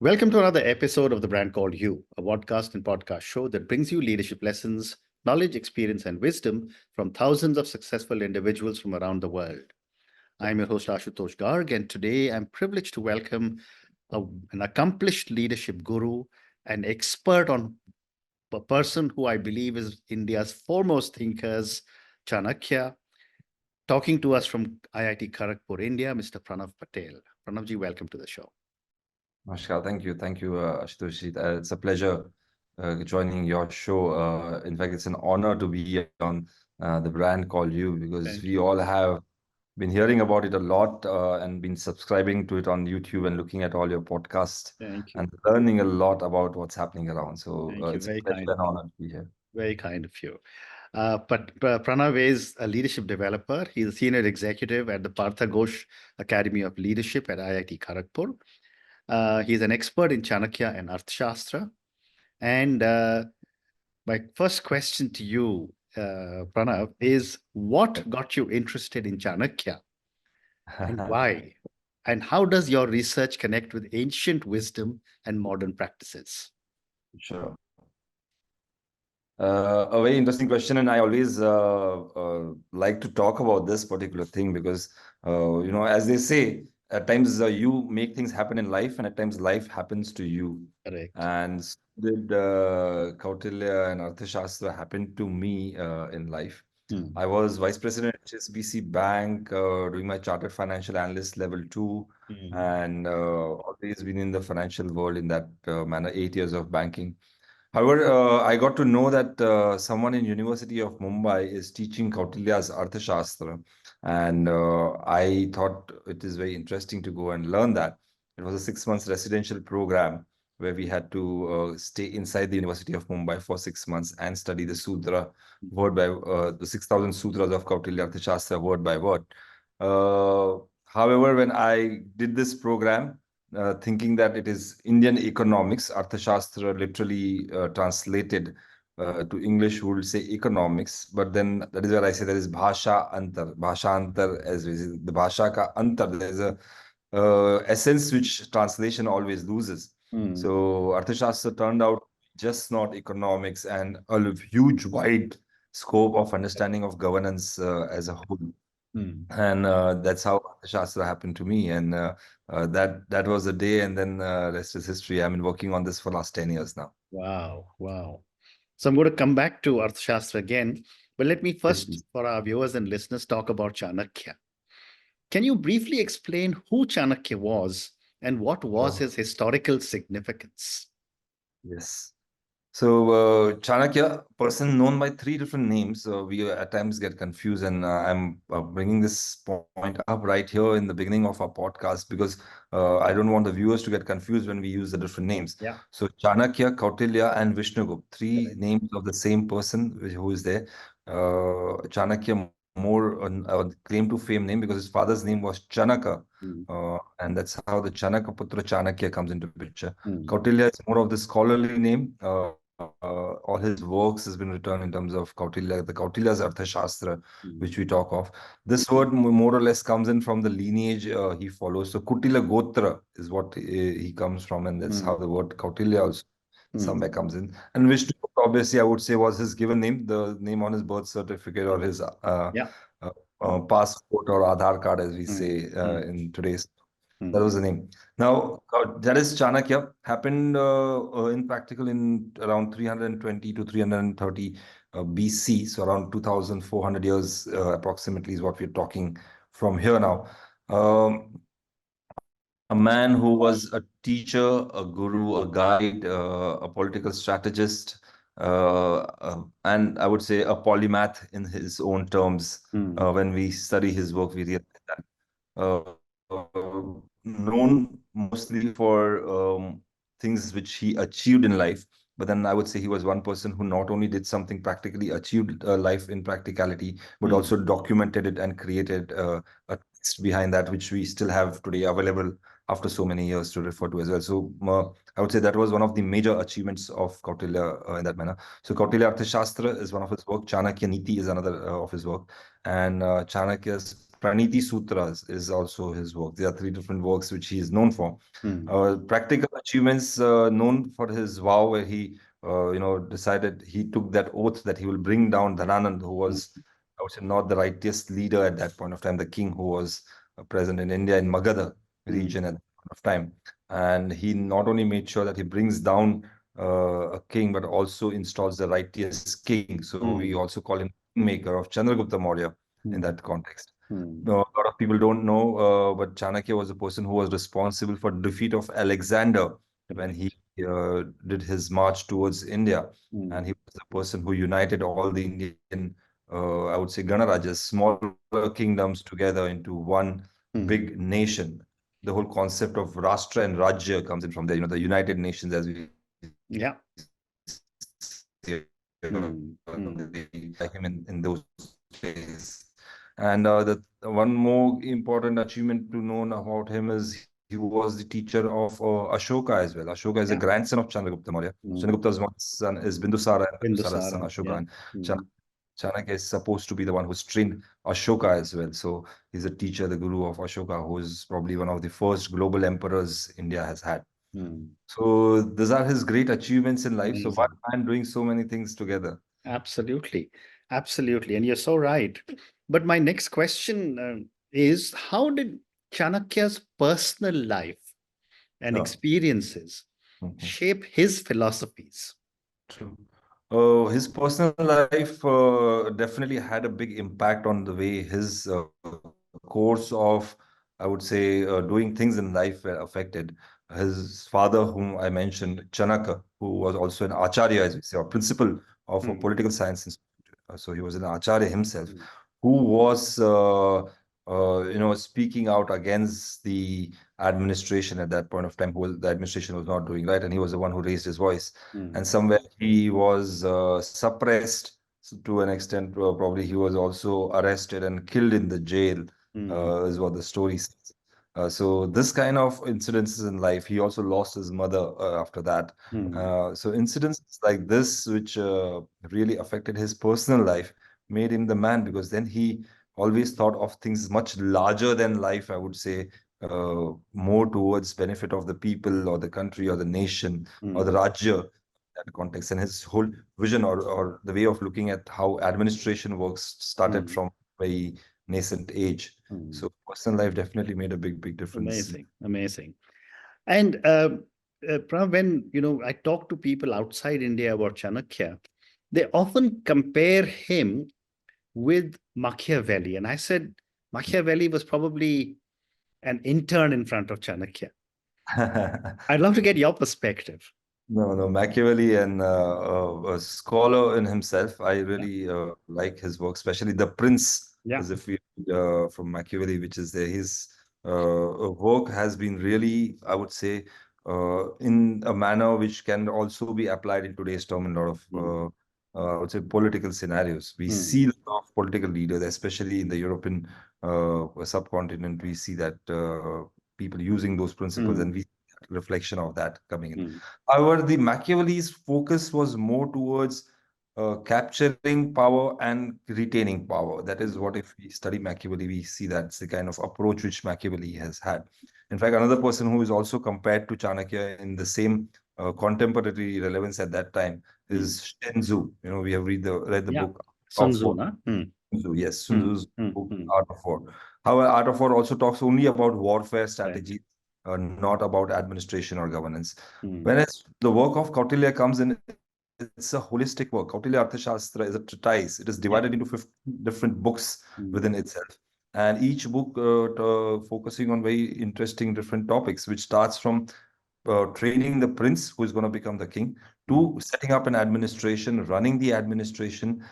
Welcome to another episode of The Brand Called You, a podcast and podcast show that brings you leadership lessons, knowledge, experience, and wisdom from thousands of successful individuals from around the world. I'm your host, Ashutosh Garg, and today I'm privileged to welcome an accomplished leadership guru, an expert on a person who I believe is India's foremost thinkers, Chanakya, talking to us from IIT Kharagpur, India, Mr. Pranav Patel. Pranavji, welcome to the show. Namaskar. Thank you, Ashutosh. It's a pleasure joining your show. In fact, it's an honor to be on the brand called you because Thank we you. all have been hearing about it a lot and been subscribing to it on YouTube and looking at all your podcasts Thank you. and learning a lot about what's happening around. So Thank you. it's a Very pleasure kind of and you. honor to be here. Very kind of you. But Pranav is a leadership developer. He's a senior executive at the Partha Ghosh Academy of Leadership at IIT Kharagpur. He's an expert in Chanakya and Arthashastra. And my first question to you, Pranav, is what got you interested in Chanakya and why? And how does your research connect with ancient wisdom and modern practices? Sure. A very interesting question, and I always like to talk about this particular thing because, as they say, at times you make things happen in life, and at times life happens to you. Correct. And so did Kautilya and Arthashastra happen to me in life. Hmm. I was vice president at HSBC Bank doing my chartered financial analyst level 2, Hmm. and always been in the financial world in that manner, 8 years of banking. However, I got to know that someone in University of Mumbai is teaching Kautilya's Arthashastra, and I thought it is very interesting to go and learn that. It was a 6 months residential program where we had to stay inside the University of Mumbai for 6 months and study the Sutra word by the 6,000 sutras of Kautilya Arthashastra word by word. Uh, However, when I did this program, thinking that it is Indian economics, Arthashastra literally translated to English would say economics, but then that is where I say there is bhasha antar as the bhasha ka antar. There is a essence which translation always loses. Hmm. So Arthashastra turned out just not economics and a huge wide scope of understanding of governance as a whole. Hmm. And that's how Shastra happened to me. And that was the day. And then rest is history. I've been working on this for last 10 years now. Wow, wow. So I'm going to come back to Arthashastra again, but let me Yes, first, please. for our viewers and listeners, talk about Chanakya. Can you briefly explain who Chanakya was and what was Sure. his historical significance? Yes. So Chanakya, person known by three different names, we at times get confused, and I'm bringing this point up right here in the beginning of our podcast because I don't want the viewers to get confused when we use the different names. Yeah, So Chanakya, Kautilya, and Vishnugupta, three correct. names of the same person who is there. Chanakya more claim to fame name because his father's name was Chanaka, Hmm. and that's how the Chanaka Putra Chanakya comes into picture. Hmm. Kautilya is more of the scholarly name. All his works has been written in terms of Kautilya, the Kautilya's Arthashastra, Hmm. which we talk of. This word more or less comes in from the lineage he follows. So Kutila Gotra is what he comes from, and that's how Hmm. the word Kautilya also Hmm. somewhere comes in. And Vishnu, obviously, I would say was his given name, the name on his birth certificate or his Yeah. passport or Aadhaar card, as we Hmm. say Hmm. in today's. That Hmm. was the name. Now, that is Chanakya, happened in practical in around 320 to 330 BC, so around 2,400 years approximately is what we're talking from here now. Um, a man who was a teacher, a guru, a guide, a political strategist, and I would say a polymath in his own terms. Hmm. When we study his work, we realize that. Known mostly for things which he achieved in life. But then I would say he was one person who not only did something practically, achieved life in practicality, but Hmm. also documented it and created a text behind that, which we still have today available after so many years to refer to as well. So I would say that was one of the major achievements of Kautilya in that manner. So Kautilya Arthashastra is one of his work. Chanakya Niti is another of his work. And Chanakya's Praniti Sutras is also his work. There are three different works which he is known for. Practical achievements, known for his vow, where he, decided, he took that oath that he will bring down Dhananand, who was, I would say, not the righteous leader at that point of time, the king who was present in India in Magadha region at that point of time. And he not only made sure that he brings down a king, but also installs the righteous king. So we also call him kingmaker of Chandragupta Maurya in that context. No, a lot of people don't know, but Chanakya was the person who was responsible for defeat of Alexander when he did his march towards India. And he was the person who united all the Indian, I would say, Ganarajas, smaller kingdoms together into one big nation. The whole concept of Rashtra and Rajya comes in from there, the United Nations, as we Yeah. like him in those days. And the one more important achievement to know about him is he was the teacher of Ashoka as well. Ashoka is a grandson of Chandragupta Maurya. Chandragupta's one son is Bindusara, and Bindusara's son Ashoka. And Chanakya is supposed to be the one who's trained Ashoka as well. So he's a teacher, the guru of Ashoka, who is probably one of the first global emperors India has had. So these are his great achievements in life. So one man doing so many things together. Absolutely. Absolutely. And you're so right. But my next question is, how did Chanakya's personal life and experiences shape his philosophies? True. His personal life definitely had a big impact on the way his course of, I would say, doing things in life were affected. His father, whom I mentioned, Chanakya, who was also an acharya, as we say, or principal of a political science institute. So he was an acharya himself, who was, speaking out against the administration at that point of time, who the administration was not doing right, and he was the one who raised his voice. And somewhere he was suppressed to an extent. Probably he was also arrested and killed in the jail, is what the story says. So this kind of incidences in life, he also lost his mother after that. So incidents like this, which really affected his personal life, made him the man, because then he always thought of things much larger than life, I would say, more towards benefit of the people or the country or the nation or the Rajya, that context. And his whole vision, or the way of looking at how administration works, started from very nascent age. So personal life definitely made a big difference. Amazing. And Pranav, when I talk to people outside India about Chanakya, they often compare him with Machiavelli. And I said Machiavelli was probably an intern in front of Chanakya. I'd love to get your perspective. No, Machiavelli, and a scholar in himself. I really like his work, especially The Prince, as if from Machiavelli, which is there. His work has been really, I would say, in a manner which can also be applied in today's term in a lot of, I would say, political scenarios. We see a lot of political leaders, especially in the European subcontinent. We see that people using those principles, and we reflection of that coming in. However, the Machiavelli's focus was more towards capturing power and retaining power. That is what, if we study Machiavelli, we see that's the kind of approach which Machiavelli has had. In fact, another person who is also compared to Chanakya in the same contemporary relevance at that time is Shenzu. We have read the book Sun of Tzu, War. Sun Tzu, yes, Sun Tzu's book, Art of War. However, Art of War also talks only about warfare strategy, not about administration or governance. Whereas the work of Kautilya comes in, it's a holistic work. Kautilya Arthashastra is a treatise. It is divided into 50 different books within itself. And each book focusing on very interesting different topics, which starts from training the prince who is going to become the king, to setting up an administration, running the administration,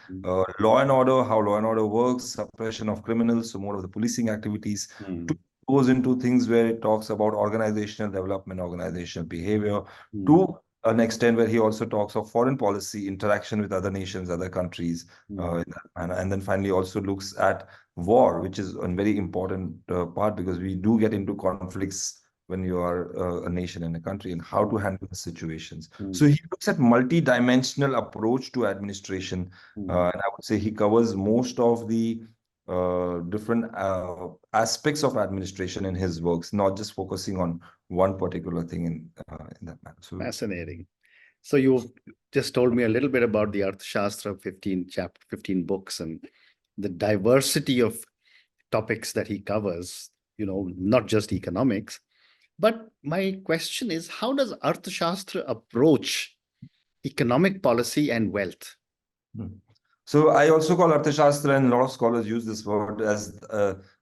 law and order, how law and order works, suppression of criminals, so more of the policing activities, to goes into things where it talks about organizational development, organizational behavior, to an extent where he also talks of foreign policy, interaction with other nations, other countries, in that manner. And then finally also looks at war, which is a very important part, because we do get into conflicts when you are a nation and a country, and how to handle the situations. So he looks at multi-dimensional approach to administration. And I would say he covers most of the different aspects of administration in his works, not just focusing on one particular thing in that manner. So, Fascinating. So you've just told me a little bit about the Arthashastra 15 books and the diversity of topics that he covers, not just economics. But my question is, how does Arthashastra approach economic policy and wealth? hmm. So I also call Arthashastra, and a lot of scholars use this word as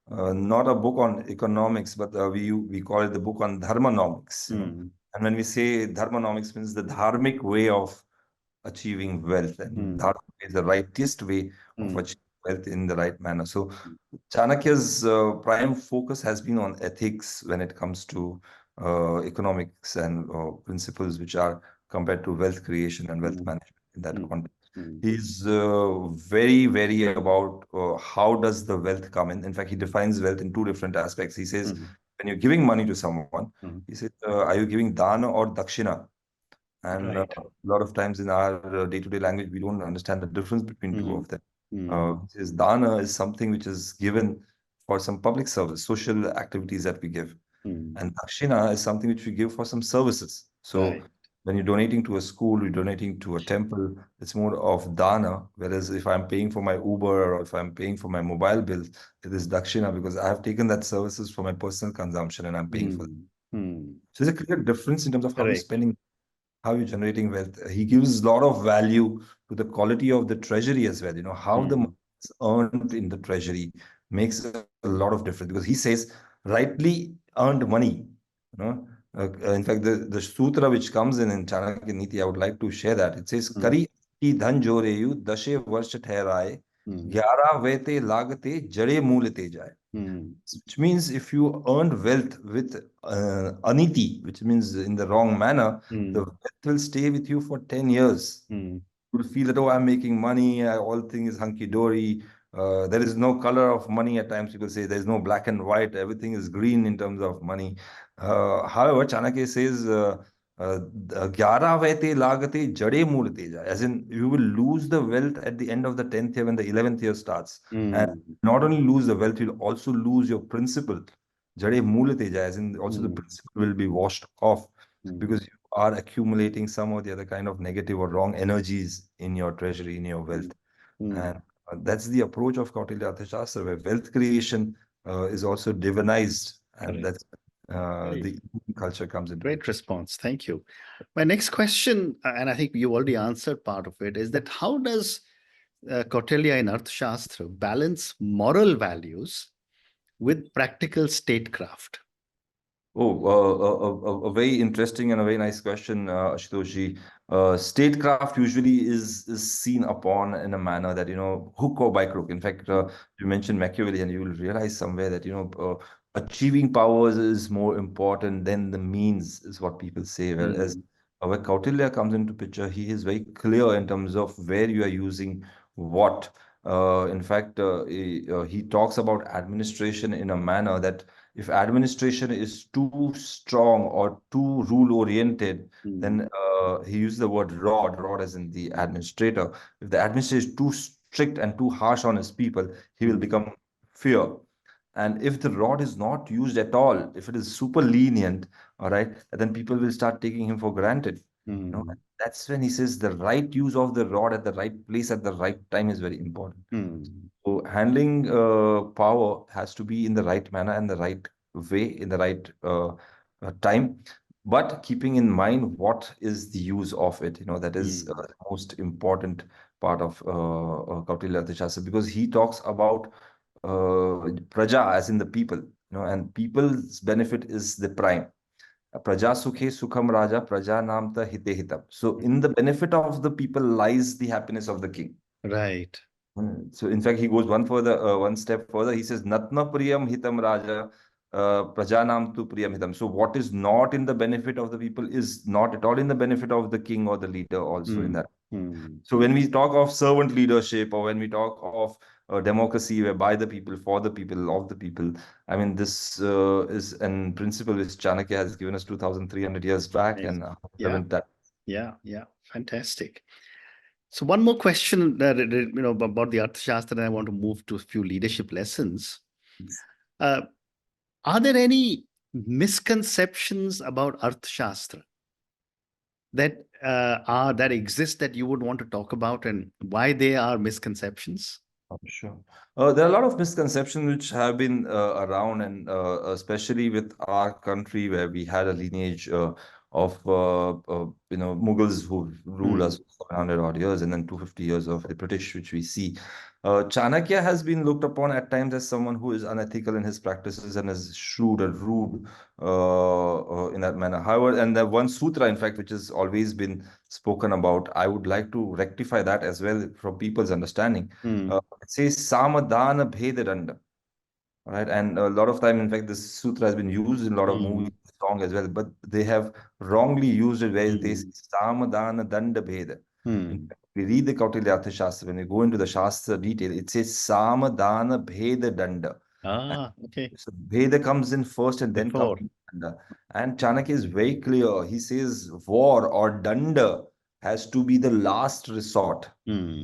not a book on economics, but we call it the book on dharmanomics. Hmm. And when we say dharmanomics, means the dharmic way of achieving wealth, and Hmm. dharma is the rightest way of Hmm. achieving wealth in the right manner. So Chanakya's prime focus has been on ethics when it comes to economics and principles which are compared to wealth creation and wealth Hmm. management in that Hmm. context. Hmm. He's very, very about how does the wealth come in. In fact, he defines wealth in two different aspects. He says, Hmm. when you're giving money to someone, Hmm. he says, are you giving dana or dakshina? And Right. a lot of times in our day-to-day language, we don't understand the difference between two Hmm. of them. Hmm. Is dana is something which is given for some public service, social activities that we give. Hmm. And dakshina is something which we give for some services. So Right. when you're donating to a school, you're donating to a temple, it's more of dana. Whereas if I'm paying for my Uber or if I'm paying for my mobile bill, it is dakshina because I have taken that services for my personal consumption and I'm paying for it. Hmm. Hmm. So there's a clear difference in terms of how you're Correct. spending, how you're generating wealth. He gives a lot of value to the quality of the treasury as well. How the money Hmm. is earned in the treasury makes a lot of difference because he says rightly earned money. You know, in fact, the sutra which comes in Chanakya Niti, I would like to share that. It says, Hmm. "Kari ki dhan joreyu dashe varsh ठहराए, Hmm. 11 वेते लागते जड़े मूल ते जाए." Hmm. Which means if you earned wealth with aniti, which means in the wrong manner, the Hmm. wealth will stay with you for 10 years. Hmm. You will feel that, oh, I'm making money, all things is hunky dory. There is no color of money at times. People say there's no black and white, everything is green in terms of money. However, Chanakya says, 11 vete lagate jade mool teja, as in you will lose the wealth at the end of the 10th year when the 11th year starts. And Hmm. not only lose the wealth, you'll also lose your principal. Jade mool teja, as in also the Hmm. principal will be washed off Hmm. because you are accumulating some or the other kind of negative or wrong energies in your treasury, in your wealth. Hmm. And that's the approach of Kautilya Arthashastra, where wealth creation is also divinized, and Correct. that's Great. the culture comes into Great picture. response. Thank you. My next question, and I think you already answered part of it, is that how does Kautilya in Arthashastra balance moral values with practical statecraft? Oh, a very interesting and a very nice question, Ashutoshi. Statecraft usually is seen upon in a manner that, hook or by crook. In fact, you mentioned Machiavelli, and you will realize somewhere that, achieving powers is more important than the means, is what people say. Whereas Mm, where Kautilya comes into picture, he is very clear in terms of where you are using what. In fact, he talks about administration in a manner that if administration is too strong or too rule oriented, mm, then he uses the word rod as in the administrator. If the administrator is too strict and too harsh on his people, he will mm, become fear. And if the rod is not used at all, if it is super lenient, all right, then people will start taking him for granted. mm, That's when he says the right use of the rod at the right place at the right time is very important. mm, So handling power has to be in the right manner and the right way, in the right time, but keeping in mind what is the use of it. That is mm, the most important part of Kautilya Arthashastra because he talks about praja as in the people, and people's benefit is the prime. Praja sukhe sukham raja, praja namta hite hitam. So in the benefit of the people lies the happiness of the king. right. So in fact, he goes one step further. He says, "Natna priyam hitam raja, prajanam tu priyam hitam." So what is not in the benefit of the people is not at all in the benefit of the king or the leader. Also in Mm, that. mm, So when we talk of servant leadership or when we talk of democracy, where by the people, for the people, of the people, I mean this is an principle which Chanakya has given us 2,300 years back, and amazing. Yeah, relevant that. yeah, yeah. Fantastic. So one more question that about the Arthashastra, and I want to move to a few leadership lessons. Uh, are there any misconceptions about Arthashastra that that exist that you would want to talk about, and why they are misconceptions? Sure. There are a lot of misconceptions which have been around, and especially with our country, where we had a lineage of Mughals who ruled us Hmm. for 700 odd years, and then 250 years of the British, which we see. Chanakya has been looked upon at times as someone who is unethical in his practices and is shrewd and rude in that manner. However, and the one sutra, in fact, which has always been spoken about, I would like to rectify that as well from people's understanding. Hmm. It says samadana bheda danda, right? And a lot of time, in fact, this sutra has been used in a lot of Hmm. movies, song as well, but they have wrongly used it where they say Hmm. samadana danda bheda. In Hmm. fact, we read the Kautilya Arthashastra, when we go into the Shastra detail, it says samadana bheda danda. And Ah, okay. so Veda comes in first and then comes Before. Danda. And Chanakya is very clear. He says war or Danda has to be the last resort. Hmm.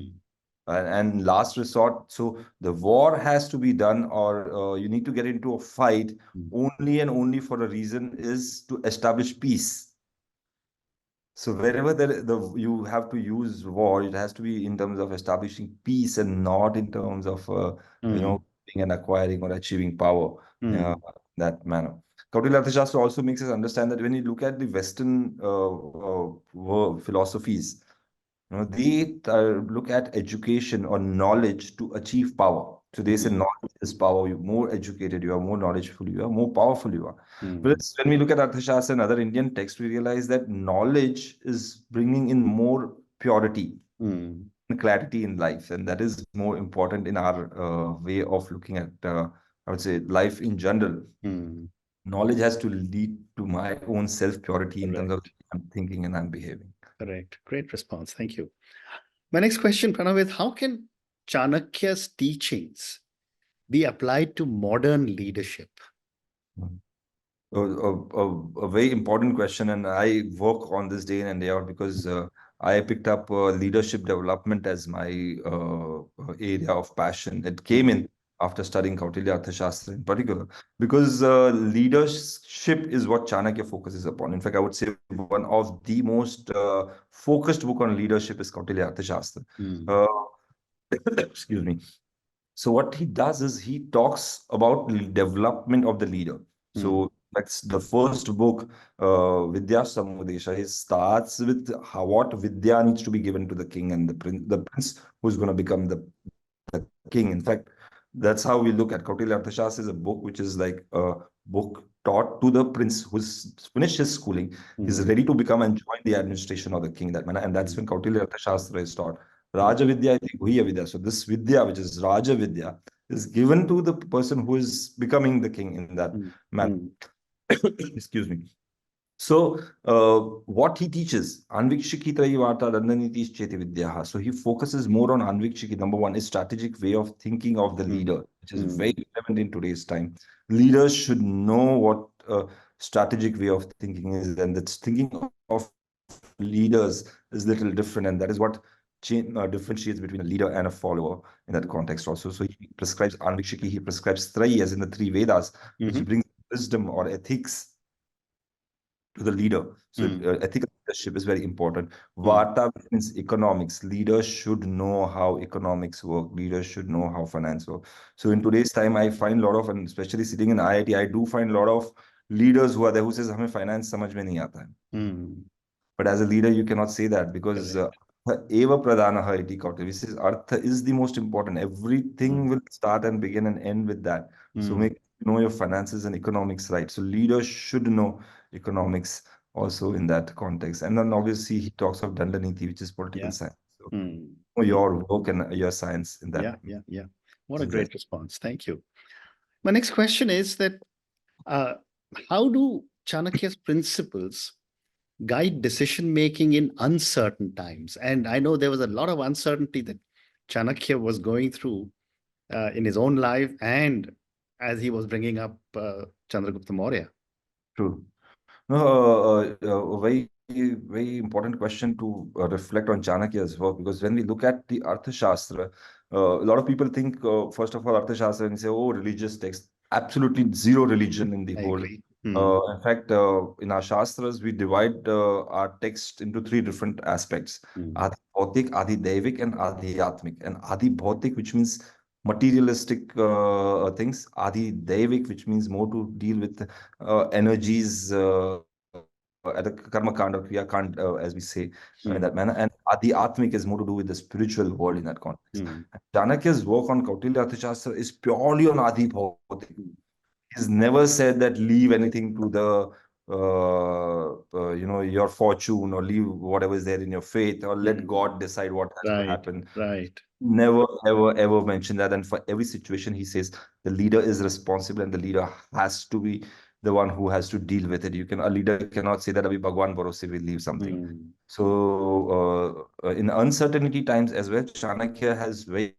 And last resort, so the war has to be done, or you need to get into a fight Hmm. only and only for a reason is to establish peace. So wherever you have to use war, it has to be in terms of establishing peace and not in terms of Hmm. being and acquiring or achieving power uh, Hmm. that manner. Kautilya Arthashastra also makes us understand that when you look at the Western philosophies, they look at education or knowledge to achieve power. So they say Hmm. knowledge is power. You're more educated, you are more knowledgeable, you are more powerful you are. Hmm. Whereas when we look at Arthashastra and other Indian texts, we realize that knowledge is bringing in more purity Hmm. and clarity in life. And that is more important in our way of looking at, I would say, life in general. Hmm. Knowledge has to lead to my own self purity in terms of Correct. I'm thinking and I'm behaving. Correct. Great response. Thank you. My next question, Pranav, is how can Chanakya's teachings be applied to modern leadership? A very important question, and I work on this day in and day out because I picked up leadership development as my area of passion. It came Hmm. in after studying Kautilya Arthashastra in particular, because leadership is what Chanakya focuses upon. In fact, I would say one of the most focused book on leadership is Kautilya Arthashastra. Hmm. Uh, excuse me. So what he does is he talks about development of the leader. Hmm. So that's the first book, Vidya Samudesha. He starts with what Vidya needs to be given to the king and the prince who's going to become the king. In fact, that's how we look at Kautilya Arthashastra is a book which is like a book taught to the prince who's finished his schooling, is Hmm. ready to become and join the administration of the king that manner. And that's Hmm. when Kautilya Arthashastra is taught. Hmm. Raja Vidya, I think, Guhya Vidya. So this Vidya, which is Raja Vidya, is given to the person who is becoming the king in that Hmm. manner. Hmm. Excuse me. So, what he teaches, Anvikshiki Trayivata Dandaniti Cheti Vidyaha. So, he focuses more on Anvikshiki. Number one is strategic way of thinking of the Hmm. leader, which is Hmm. very relevant in today's time. Leaders should know what strategic way of thinking is, and that's thinking of leaders is little different, and that is what differentiates between a leader and a follower in that context also. So, he prescribes Anvikshiki, he prescribes Trayi as in the three Vedas, which Hmm. brings wisdom or ethics to the leader. So Hmm. ethical leadership is very important. Hmm. Vata means economics. Leaders should know how economics work. Leaders should know how finance work. So in today's time, I find a lot of, and especially sitting in IIT, I do find a lot of leaders who are there who says, "हमें finance समझ में नहीं आता है." Hmm. But as a leader, you cannot say that because Correct. eva pradhanaha iti kautilya. This is artha is the most important. Everything Hmm. will start and begin and end with that. So Hmm. make know your finances and economics right. So leaders should know economics also in that context. And then obviously he talks of Dandaniti, which is political Yeah. science. So Hmm. know Hmm. your work and your science in that. Yeah. Yeah. Yeah. What a In that. great response. Thank you. My next question is that uh, how do Chanakya's principles guide decision making in uncertain times? And I know there was a lot of uncertainty that Chanakya was going through in his own life and as he was bringing up Chandragupta Maurya. True. No, very very important question to reflect on Chanakya's work, because when we look at the Arthashastra, a lot of people think, first of all, Arthashastra, and say, oh, religious text. Absolutely zero religion in the I whole. agree. In fact, in our Shastras, we divide our text into three different aspects: Mm, Adi Bhautik, Adi Devik, and Adi Atmik. And Adi Bhautik, which means materialistic things; Adi Devik, which means more to deal with energies at a karma kand or kriya kand, as we say in that manner. And mm, Adi Atmik is more to do with the spiritual world in that context. mm, And Chanakya's work on Kautilya Arthashastra is purely on Adi Bhautik. mm, He's never said that leave anything to the your fortune, or leave whatever is there in your faith, or let mm. God decide what has to Right, happen. right. Never, ever, ever mention that. And for every situation, he says the leader is responsible and the leader has to be the one who has to deal with it. A leader cannot say that Abhi Bhagwan Bharose will leave something. Mm, So, in uncertainty times as well, Chanakya has very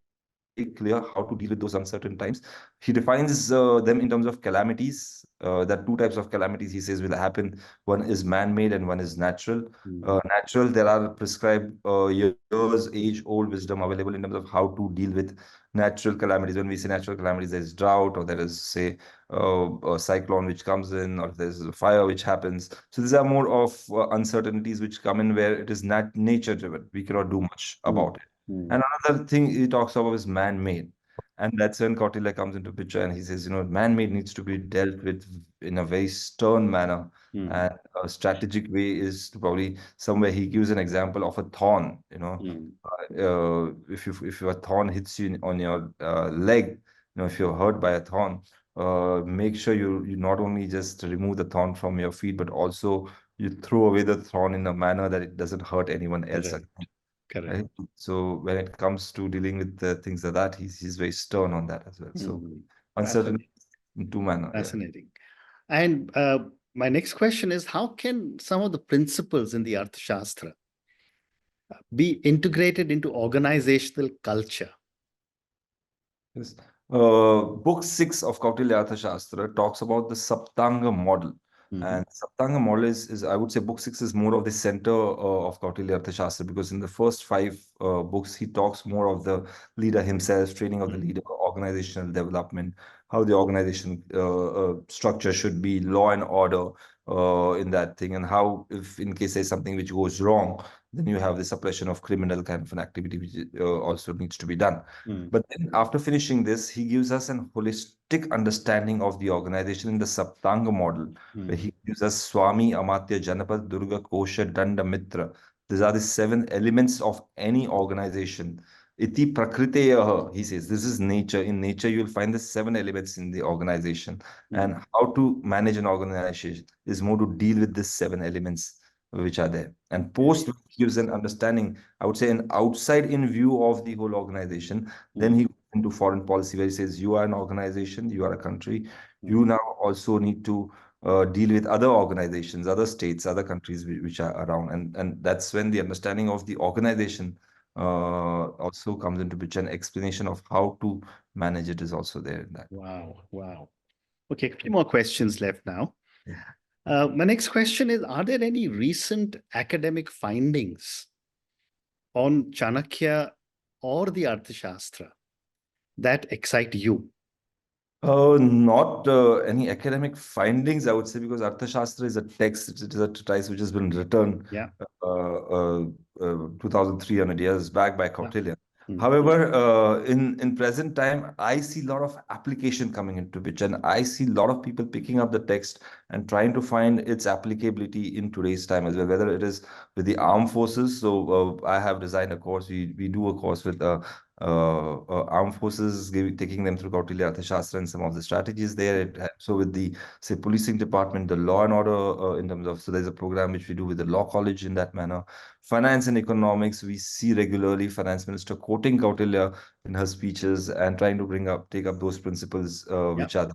clear how to deal with those uncertain times. He defines them in terms of calamities. There are two types of calamities he says will happen. One is man-made and one is natural. mm, Natural, there are prescribed years, age-old wisdom available in terms of how to deal with natural calamities. When we say natural calamities, there is drought, or there is, say, a cyclone which comes in, or there's a fire which happens. So these are more of uncertainties which come in where it is not nature-driven. We cannot do much mm, about it. mm, And another thing he talks about is man-made. And that's when Kautilya comes into picture, and he says, man-made needs to be dealt with in a very stern manner. mm, And a strategic way is to probably somewhere he gives an example of a thorn. mm. If your thorn hits you on your leg, if you're hurt by a thorn, make sure you not only just remove the thorn from your feet, but also you throw away the thorn in a manner that it doesn't hurt anyone else Correct, again. correct. Right? So when it comes to dealing with the things like that, he's very stern on that as well. So Mm. uncertainty Fascinating, in two manner, yeah. fascinating. And my next question is, how can some of the principles in the Arthashastra be integrated into organizational culture? Yes. Book 6 of Kautilya Arthashastra talks about the Saptanga model. Mhm, And Saptanga model is, I would say, book 6 is more of the center of Kautilya Arthashastra, because in the first five books, he talks more of the leader himself, training of the mm, leader, organizational development, how the organization structure should be, law and order in that thing, and how, if in case there's something which goes wrong, then you have the suppression of criminal kind of an activity, which also needs to be done. mm, But then after finishing this, he gives us an holistic understanding of the organization in the Saptanga model, where mm, he gives us Swami, Amatya, Janapad, Durga, Kosha, Danda, Mitra. These are the seven elements of any organization. Iti prakriteya, he says, this is nature. In nature, you'll find the seven elements in the organization. And mm, how to manage an organization is more to deal with these seven elements which are there. And post gives an understanding, I would say, an outside in view of the whole organization. Then mm, he goes into foreign policy, where he says, you are an organization, you are a country. You mm. now also need to deal with other organizations, other states, other countries which are around. And that's when the understanding of the organization also comes into picture. An explanation of how to manage it is also there in that. Wow, wow. Okay, a few more questions left now. My next question is, are there any recent academic findings on Chanakya or the Arthashastra that excite you? Not any academic findings, I would say, because Arthashastra is a text, it is a treatise which has been written Yeah, 2,300 years back by yeah. Kautilya. Mm, However, in present time, I see a lot of application coming into picture, and I see a lot of people picking up the text and trying to find its applicability in today's time as well, whether it is with the armed forces. So I have designed a course. We do a course with armed forces, taking them through Kautilya Arthashastra and some of the strategies there. It helps. So with the, say, policing department, the law and order in terms of, so there's a program which we do with the law college in that manner. Finance and economics, we see regularly finance minister quoting Kautilya in her speeches and trying to take up those principles yeah. which are there.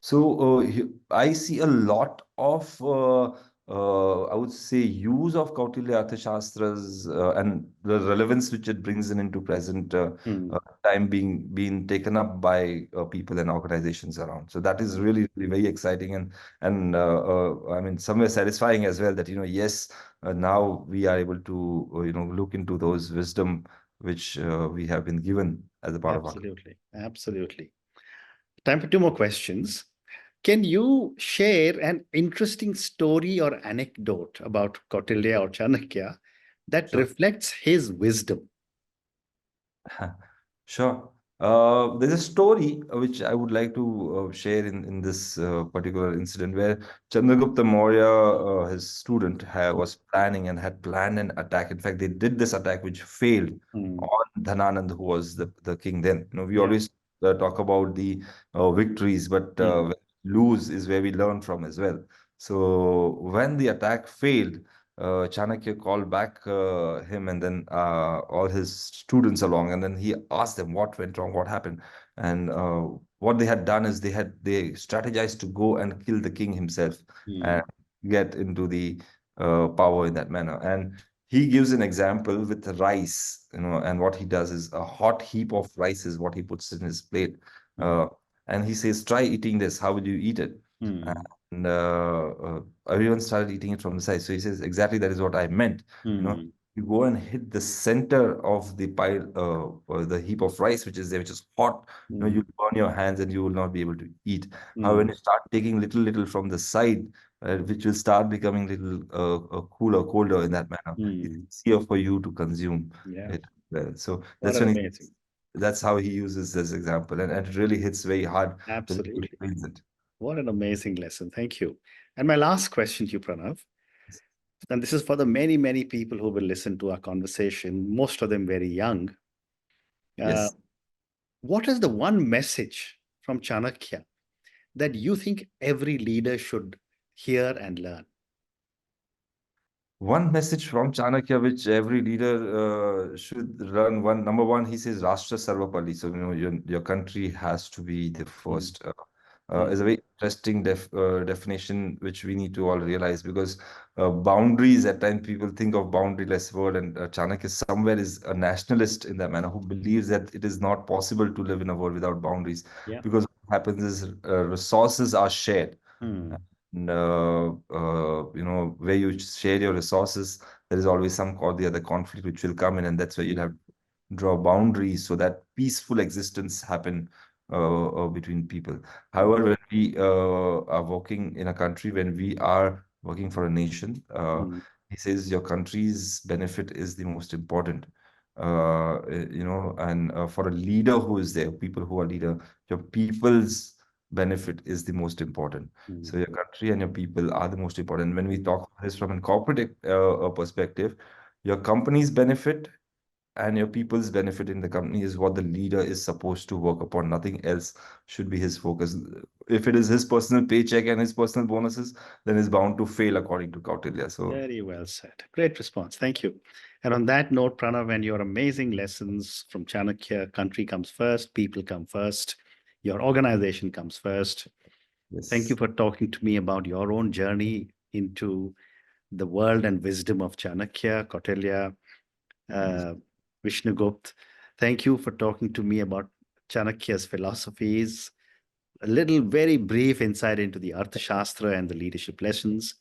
So I see a lot of, I would say, use of Kautilya Arthashastra's and the relevance which it brings in into present Mm, time being taken up by people and organizations around. So that is really, really very exciting and I mean somewhere satisfying as well that yes, now we are able to look into those wisdom which we have been given as a part of our. Absolutely. Absolutely. Time for two more questions. Can you share an interesting story or anecdote about Kautilya or Chanakya that Sure. reflects his wisdom? Sure. There's a story which I would like to share in this particular incident where Chandragupta Maurya, his student, was planning and had planned an attack. In fact, they did this attack which failed Mm. on Dhananand, who was the king then. We Yeah. always talk about the victories, but Mm. when we lose is where we learn from as well. So when the attack failed, Chanakya called back him and then all his students along, and then he asked them what went wrong, what happened, and what they had done is they strategized to go and kill the king himself and Mm. get into the power in that manner. And he gives an example with the rice, and what he does is a hot heap of rice is what he puts in his plate, Mm. uh, and he says, "Try eating this. How will you eat it?" Mm. And everyone started eating it from the side. So he says, exactly that is what I meant. Mm. You go and hit the center of the pile, or the heap of rice which is there, which is hot. You Mm. burn your hands and you will not be able to eat. However, when Mm. you start taking little from the side, which will start becoming little cooler, colder in that manner, it's Mm. easier for you to consume Yeah. it. So What that's an when amazing. that's how he uses this example, and it really hits very hard when he Absolutely. explains it. What an amazing lesson. Thank you. And my last question to you, Pranav, and this is for the many, many people who will listen to our conversation, most of them very young. Uh, Yes. what is the one message from Chanakya that you think every leader should hear and learn? One message from Chanakya, which every leader should run. Number one, he says, "Rashtra Sarvapalli." So your country has to be the Mm. first. Is a Mm. very interesting definition which we need to all realize, because boundaries, at times people think of boundaryless world, and Chanakya somewhere is a nationalist in that manner, who believes that it is not possible to live in a world without boundaries, Yeah. because what happens is resources are shared, Mm. and where you share your resources, there is always some or the other conflict which will come in, and that's where you'll Mm. have to draw boundaries so that peaceful existence happen between people. Mm. However, when we are working in a country, when we are working for a nation, Mm. he says your country's benefit is the most important. And for a leader who is there, people who are leader, your people's benefit is the most important. Mm. So your country and your people are the most important. When we talk about this from a corporate perspective, your company's benefit and your people's benefit in the company is what the leader is supposed to work upon. Nothing else should be his focus. If it is his personal paycheck and his personal bonuses, then it's bound to fail according to Kautilya. So Very well said. Great response. Thank you. And on that note, Pranav, and your amazing lessons from Chanakya, country comes first, people come first, your organization comes first. Thank you yes, for talking to me about your own journey into the world and wisdom of Chanakya, Kautilya, thank you. uh, Vishnugupt. Thank you for talking to me about Chanakya's philosophies, a little very brief insight into the Arthashastra and the leadership lessons.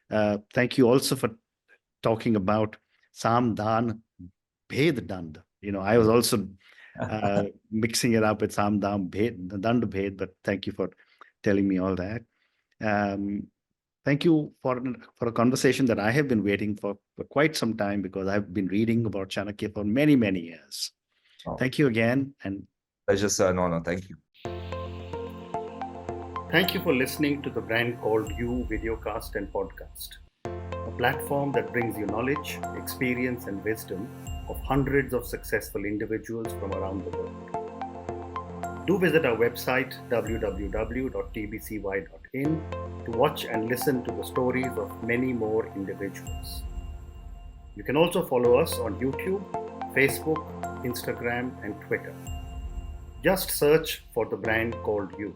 Thank you also for talking about Samdhan Bhed Dand. I was also mixing it up with Samdhan Bhed, Dand Bhed, but thank you for telling me all that. Um, Thank you for a conversation that I have been waiting for quite some time, because I've been reading about Chanakya for many, many years. Oh, Thank you again. And pleasure, sir. No, no, thank you. thank you for listening to the Brand Called You videocast and podcast, a platform that brings you knowledge, experience, and wisdom of hundreds of successful individuals from around the world. Do visit our website www.tbcy.in to watch and listen to the stories of many more individuals. You can also follow us on YouTube, Facebook, Instagram, and Twitter. Just search for the brand called You.